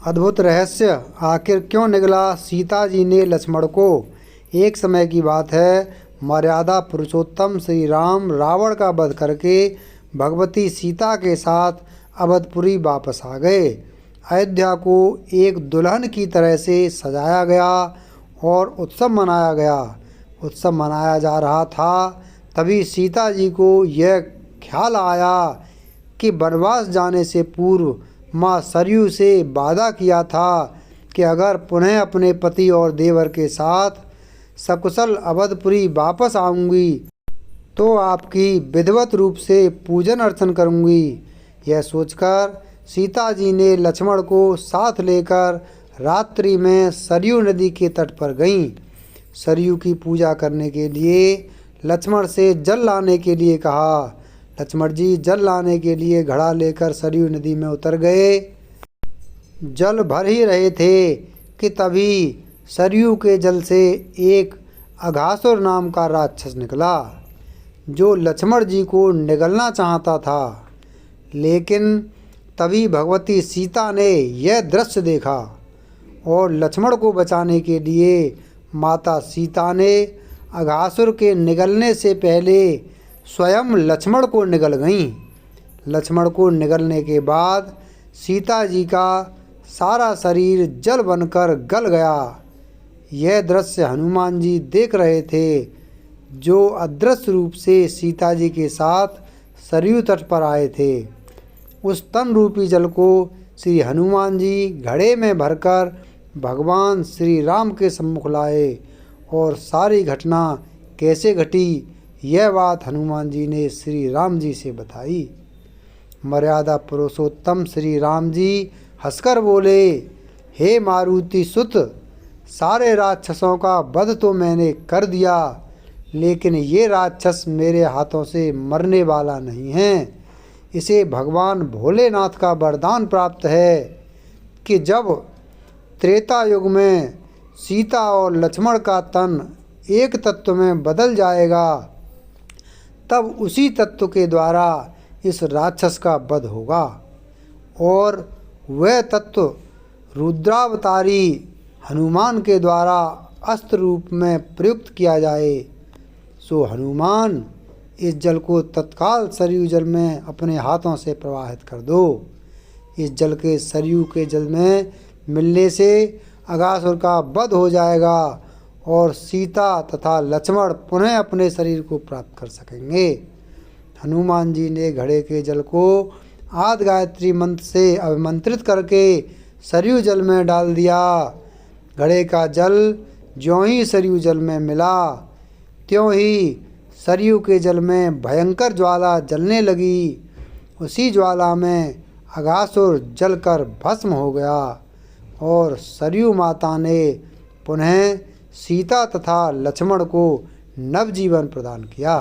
अद्भुत रहस्य आखिर क्यों निगला सीता जी ने लक्ष्मण को। एक समय की बात है, मर्यादा पुरुषोत्तम श्री राम रावण का वध करके भगवती सीता के साथ अवधपुरी वापस आ गए। अयोध्या को एक दुल्हन की तरह से सजाया गया और उत्सव मनाया गया। उत्सव मनाया जा रहा था, तभी सीता जी को यह ख्याल आया कि वनवास जाने से पूर्व माँ सरयू से वादा किया था कि अगर पुनः अपने पति और देवर के साथ सकुशल अवधपुरी वापस आऊँगी तो आपकी विधिवत रूप से पूजन अर्चन करूँगी। यह सोचकर सीता जी ने लक्ष्मण को साथ लेकर रात्रि में सरयू नदी के तट पर गईं। सरयू की पूजा करने के लिए लक्ष्मण से जल लाने के लिए कहा। लक्ष्मण जी जल लाने के लिए घड़ा लेकर सरयू नदी में उतर गए। जल भर ही रहे थे कि तभी सरयू के जल से एक अघासुर नाम का राक्षस निकला, जो लक्ष्मण जी को निगलना चाहता था। लेकिन तभी भगवती सीता ने यह दृश्य देखा और लक्ष्मण को बचाने के लिए माता सीता ने अघासुर के निगलने से पहले स्वयं लक्ष्मण को निगल गईं। लक्ष्मण को निगलने के बाद सीता जी का सारा शरीर जल बनकर गल गया। यह दृश्य हनुमान जी देख रहे थे, जो अदृश्य रूप से सीता जी के साथ सरयू तट पर आए थे। उस तन रूपी जल को श्री हनुमान जी घड़े में भरकर भगवान श्री राम के सम्मुख लाए और सारी घटना कैसे घटी यह बात हनुमान जी ने श्री राम जी से बताई। मर्यादा पुरुषोत्तम श्री राम जी हंसकर बोले, हे मारुति सुत, सारे राक्षसों का वध तो मैंने कर दिया, लेकिन ये राक्षस मेरे हाथों से मरने वाला नहीं है। इसे भगवान भोलेनाथ का वरदान प्राप्त है कि जब त्रेता युग में सीता और लक्ष्मण का तन एक तत्व में बदल जाएगा, तब उसी तत्व के द्वारा इस राक्षस का वध होगा और वह तत्व रुद्रावतारी हनुमान के द्वारा अस्त्र रूप में प्रयुक्त किया जाए। सो हनुमान, इस जल को तत्काल सरयू जल में अपने हाथों से प्रवाहित कर दो। इस जल के सरयू के जल में मिलने से अघासुर का वध हो जाएगा और सीता तथा लक्ष्मण पुनः अपने शरीर को प्राप्त कर सकेंगे। हनुमान जी ने घड़े के जल को आदि गायत्री मंत्र से अभिमंत्रित करके सरयू जल में डाल दिया। घड़े का जल ज्यों ही सरयू जल में मिला, त्यों ही सरयू के जल में भयंकर ज्वाला जलने लगी। उसी ज्वाला में अघासुर जलकर भस्म हो गया और सरयू माता ने पुनः सीता तथा लक्ष्मण को नवजीवन प्रदान किया।